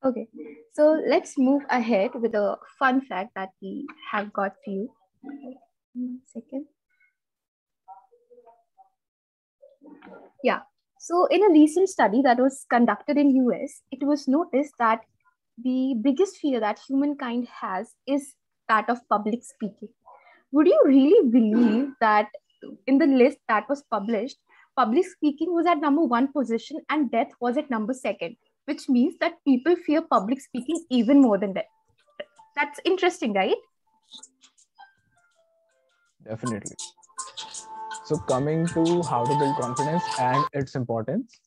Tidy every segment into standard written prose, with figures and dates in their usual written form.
Okay, so let's move ahead with a fun fact that we have got for you. 1 second. Yeah. So in a recent study that was conducted in US, it was noticed that the biggest fear that humankind has is that of public speaking. Would you really believe that in the list that was published, public speaking was at number one position and death was at number second, which means that people fear public speaking even more than death. That's interesting, right? Definitely. So, coming to how to build confidence and its importance.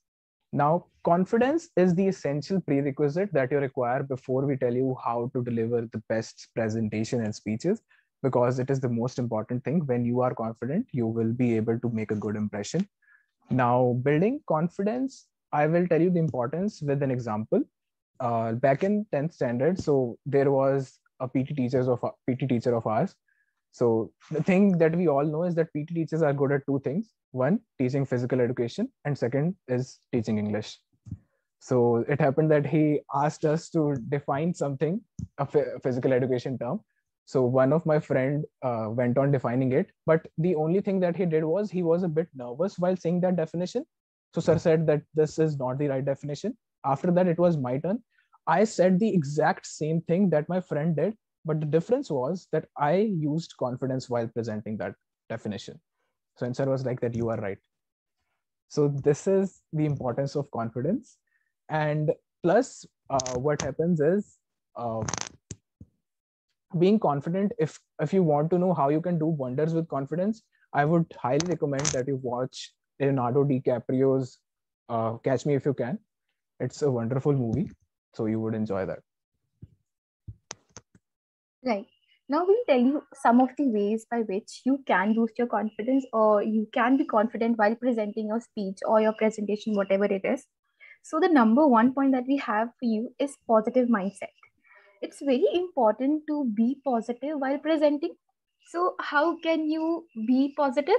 Now, confidence is the essential prerequisite that you require before we tell you how to deliver the best presentation and speeches, because it is the most important thing. When you are confident, you will be able to make a good impression. Now, building confidence, I will tell you the importance with an example. Back in 10th standard, so there was a PT teacher of ours. So the thing that we all know is that PT teachers are good at two things. One, teaching physical education, and second is teaching English. So it happened that he asked us to define something, a physical education term. So one of my friend went on defining it, but the only thing that he did was he was a bit nervous while saying that definition. So sir said that this is not the right definition. After that, it was my turn. I said the exact same thing that my friend did, but the difference was that I used confidence while presenting that definition. So and sir was like that, you are right. So this is the importance of confidence. And plus what happens is uh, being confident, if you want to know how you can do wonders with confidence, I would highly recommend that you watch Leonardo DiCaprio's Catch Me If You Can. It's a wonderful movie, so you would enjoy that. Right. Now we'll tell you some of the ways by which you can boost your confidence or you can be confident while presenting your speech or your presentation, whatever it is. So the number one point that we have for you is positive mindset. It's very important to be positive while presenting. So how can you be positive?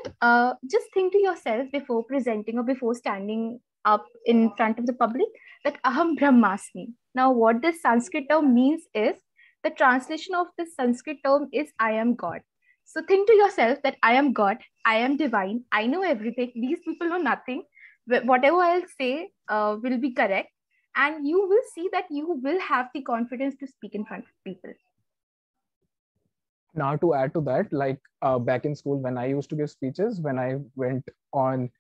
Just think to yourself before presenting or before standing up in front of the public that aham brahmasmi. Now what this Sanskrit term means is, the translation of this Sanskrit term is I am God. So think to yourself that I am God, I am divine, I know everything. These people know nothing. Whatever I'll say will be correct, and you will see that you will have the confidence to speak in front of people. Now to add to that, like back in school when I used to give speeches, when I went on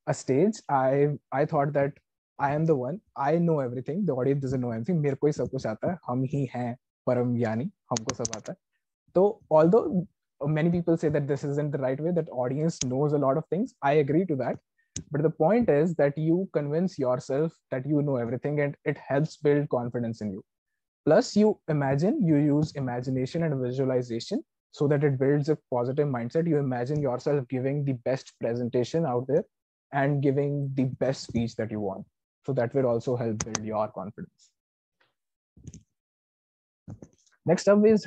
a stage, I thought that I am the one, I know everything, the audience doesn't know anything, मेरे को ही सब कुछ आता है, हम ही हैं परम ज्ञानी, हमको सब आता है. So although many people say that this isn't the right way, that audience knows a lot of things, I agree to that. But the point is that you convince yourself that you know everything, and it helps build confidence in you. Plus you imagine, you use imagination and visualization so that it builds a positive mindset. You imagine yourself giving the best presentation out there and giving the best speech that you want. So that will also help build your confidence. Next up is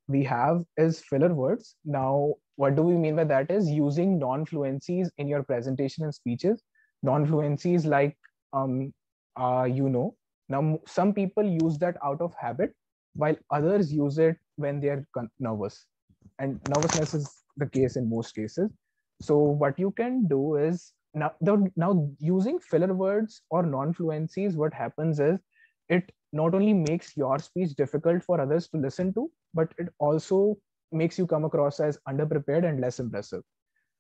we have is filler words. Now, what do we mean by that is using non-fluencies in your presentation and speeches. Non-fluencies like you know. Now, some people use that out of habit, while others use it when they are nervous. And nervousness is the case in most cases. So what you can do is now using filler words or non-fluencies, what happens is it not only makes your speech difficult for others to listen to, but it also makes you come across as underprepared and less impressive.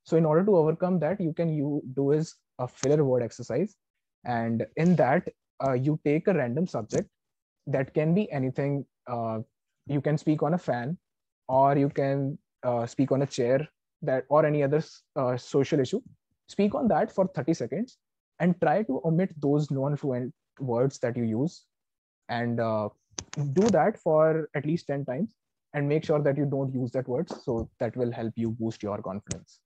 So in order to overcome that, you do is a filler word exercise. And in that, you take a random subject that can be anything. You can speak on a fan, or you can speak on a chair, that or any other social issue. Speak on that for 30 seconds and try to omit those non-fluent words that you use, and do that for at least 10 times and make sure that you don't use that word, so that will help you boost your confidence.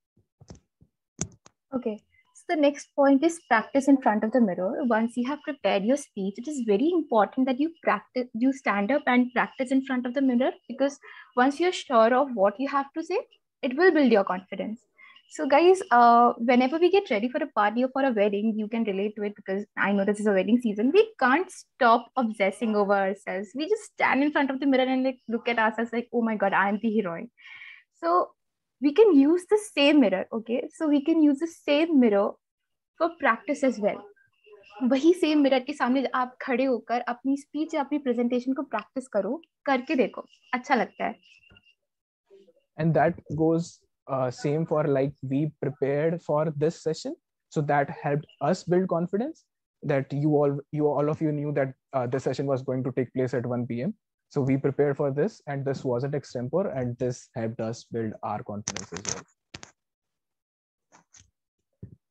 Okay. So the next point is practice in front of the mirror. Once you have prepared your speech, it is very important that you stand up and practice in front of the mirror, because once you're sure of what you have to say, it will build your confidence. So guys, whenever we get ready for a party or for a wedding, you can relate to it because I know this is a wedding season. We can't stop obsessing over ourselves. We just stand in front of the mirror and like look at ourselves like, oh my god, I am the heroine. So we can use the same mirror, okay? So we can use the same mirror for practice as well. वही same mirror के सामने आप खड़े होकर अपनी speech या अपनी presentation को प्रैक्टिस करो, करके देखो, अच्छा लगता है. And that goes same for like we prepared for this session, so that helped us build confidence that you all of you knew that this session was going to take place at 1 p.m. So we prepared for this, and this wasn't extempore, and this helped us build our confidence as well.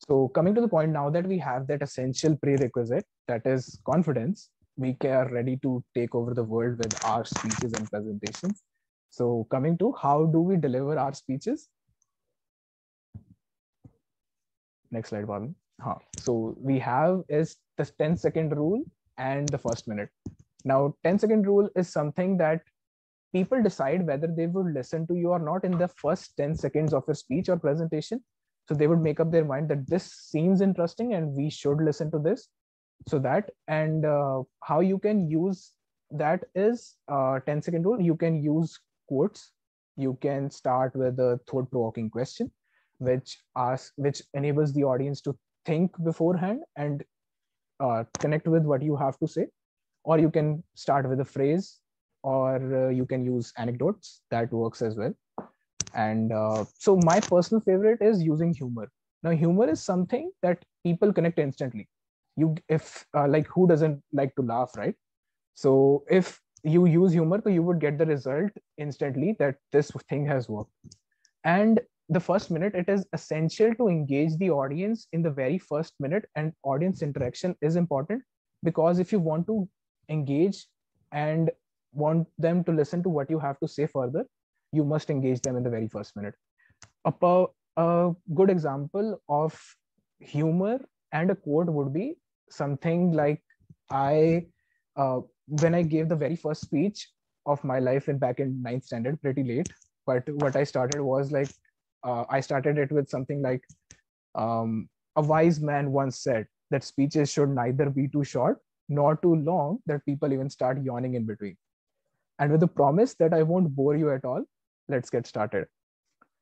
So coming to the point, now that we have that essential prerequisite, that is confidence, we are ready to take over the world with our speeches and presentations. So coming to how do we deliver our speeches? Next slide, Bobby. So we have is the 10-second rule and the first minute. Now 10-second rule is something that people decide whether they would listen to you or not in the first 10 seconds of your speech or presentation. So they would make up their mind that this seems interesting and we should listen to this. So that, and how you can use that is 10-second rule. You can use quotes. You can start with a thought-provoking question, which enables the audience to think beforehand and connect with what you have to say. Or you can start with a phrase, or you can use anecdotes. That works as well. And so my personal favorite is using humor. Now humor is something that people connect instantly. If like who doesn't like to laugh, right? So if you use humor, so you would get the result instantly that this thing has worked. And the first minute, it is essential to engage the audience in the very first minute, and audience interaction is important, because if you want to engage and want them to listen to what you have to say further, you must engage them in the very first minute. A good example of humor and a quote would be something like when I gave the very first speech of my life back in 9th standard, pretty late, but what I started was like, I started it with something like, a wise man once said that speeches should neither be too short nor too long that people even start yawning in between. And with the promise that I won't bore you at all, let's get started.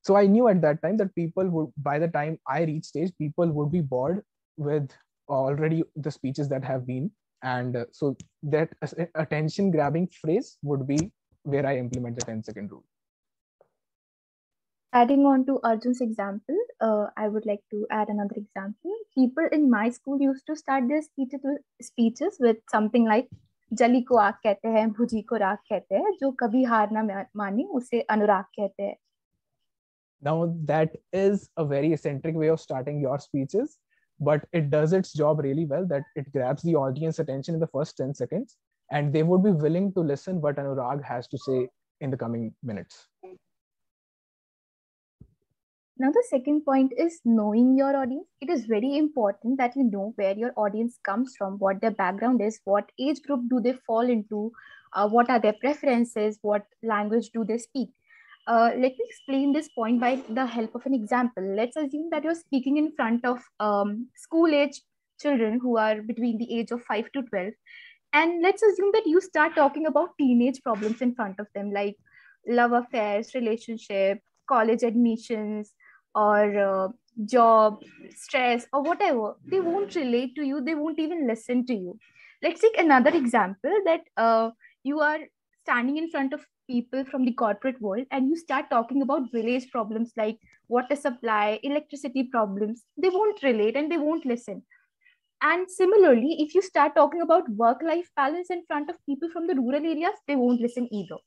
So I knew at that time that people would, by the time I reach stage, people would be bored with already the speeches that have been. And so that attention grabbing phrase would be where I implement the 10-second rule. Adding on to Arjun's example, I would like to add another example. People in my school used to start their speeches with something like, जली को आग कहते हैं, भुजी को राग कहते हैं, जो कभी हार ना माने उसे अनुराग कहते हैं. Now that is a very eccentric way of starting your speeches, but it does its job really well, that it grabs the audience attention in the first 10 seconds, and they would be willing to listen what Anurag has to say in the coming minutes. Now, the second point is knowing your audience. It is very important that you know where your audience comes from, what their background is, what age group do they fall into, what are their preferences, what language do they speak. Let me explain this point by the help of an example. Let's assume that you're speaking in front of school age children who are between the age of 5 to 12. And let's assume that you start talking about teenage problems in front of them, like love affairs, relationship, college admissions, or job, stress, or whatever. They won't relate to you. They won't even listen to you. Let's take another example that you are standing in front of people from the corporate world and you start talking about village problems like water supply, electricity problems. They won't relate and they won't listen. And similarly, if you start talking about work-life balance in front of people from the rural areas, they won't listen either.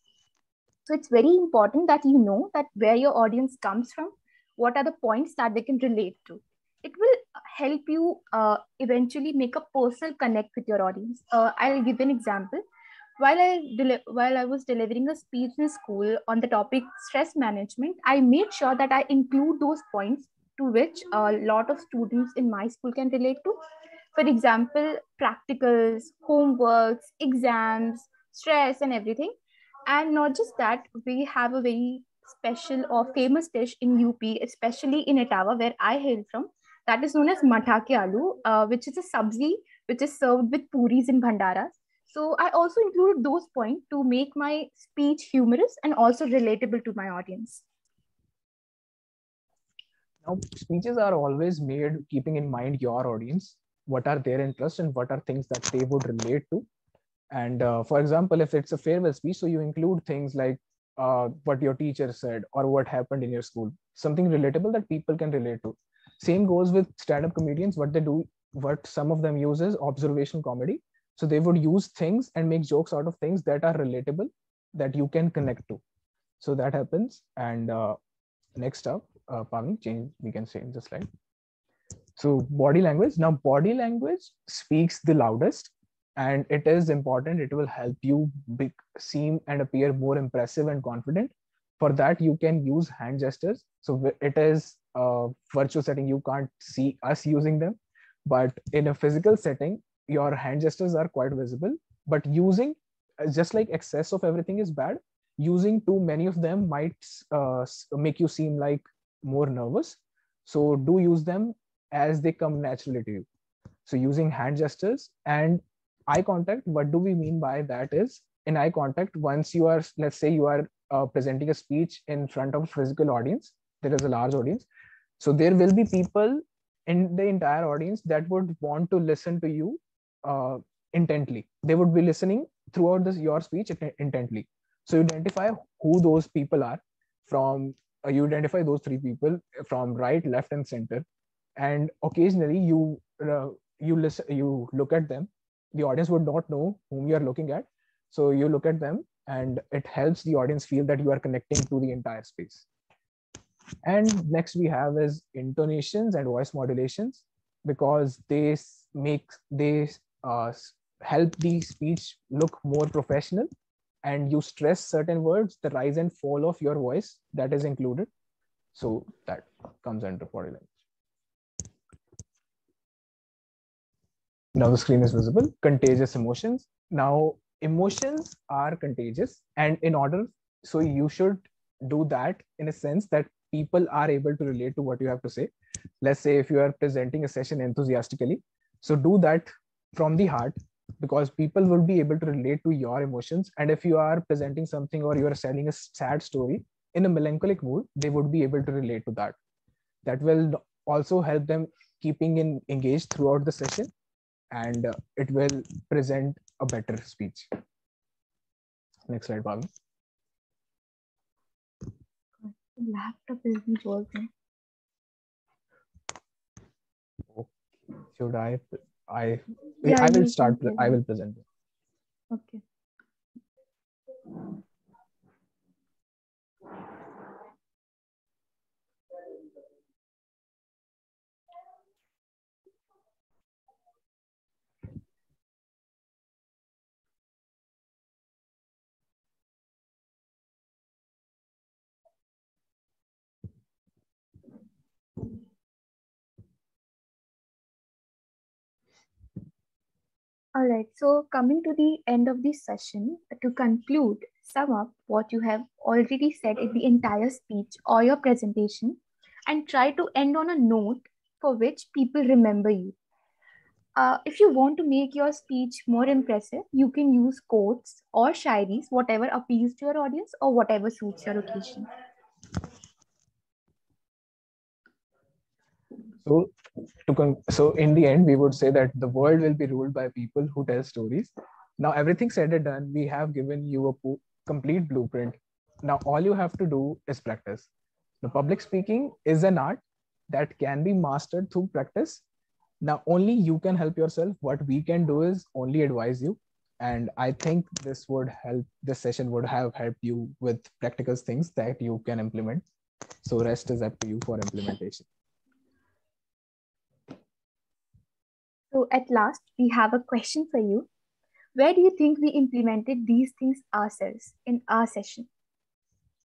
So it's very important that you know that where your audience comes from, what are the points that they can relate to. It will help you eventually make a personal connect with your audience. I'll give an example. While I was delivering a speech in school on the topic stress management, I made sure that I include those points to which a lot of students in my school can relate to. For example, practicals, homeworks, exams, stress, and everything. And not just that, we have a very special or famous dish in UP, especially in Etawah, where I hail from. That is known as matha ke aloo, which is a sabzi which is served with puris in bhandaras. So I also included those points to make my speech humorous and also relatable to my audience. Now, speeches are always made keeping in mind your audience, what are their interests and what are things that they would relate to. And for example, if it's a farewell speech, so you include things like what your teacher said or what happened in your school, something relatable that people can relate to. Same goes with stand-up comedians. What they do, what some of them use is observational comedy. So they would use things and make jokes out of things that are relatable, that you can connect to. So that happens. And next up, Pavni, change, we can say in the slide. So body language. Now, body language speaks the loudest, and it is important. It will help you seem and appear more impressive and confident. For that, you can use hand gestures. So it is a virtual setting. You can't see us using them, but in a physical setting, your hand gestures are quite visible. But using, just like excess of everything is bad, using too many of them might make you seem like more nervous. So do use them as they come naturally to you. So using hand gestures and eye contact, what do we mean by that is, in eye contact, once you are, let's say you are presenting a speech in front of a physical audience, there is a large audience. So there will be people in the entire audience that would want to listen to you intently. They would be listening throughout your speech intently. So you identify who those people are from, you identify those three people from right, left, and center. And occasionally you listen, you look at them. The audience would not know whom you are looking at, so you look at them, and it helps the audience feel that you are connecting to the entire space. And next we have is intonations and voice modulations, because they help the speech look more professional, and you stress certain words, the rise and fall of your voice, that is included. So that comes under body language. Now the screen is visible. Contagious emotions. Now emotions are contagious, and in order, so you should do that in a sense that people are able to relate to what you have to say. Let's say if you are presenting a session enthusiastically, so do that from the heart, because people will be able to relate to your emotions. And if you are presenting something or you are selling a sad story in a melancholic mood, they would be able to relate to that. That will also help them keeping engaged throughout the session, and it will present a better speech. Next slide, Bhavin. Laptop isn't working. Should I will start. I will present it. Okay. All right, so coming to the end of this session, to conclude, sum up what you have already said in the entire speech or your presentation, and try to end on a note for which people remember you. If you want to make your speech more impressive, you can use quotes or shairis, whatever appeals to your audience or whatever suits your occasion. So in the end, we would say that the world will be ruled by people who tell stories. Now, everything said and done, we have given you a complete blueprint. Now, all you have to do is practice. The public speaking is an art that can be mastered through practice. Now, only you can help yourself. What we can do is only advise you. And I think this session would have helped you with practical things that you can implement. So rest is up to you for implementation. So at last, we have a question for you. Where do you think we implemented these things ourselves in our session?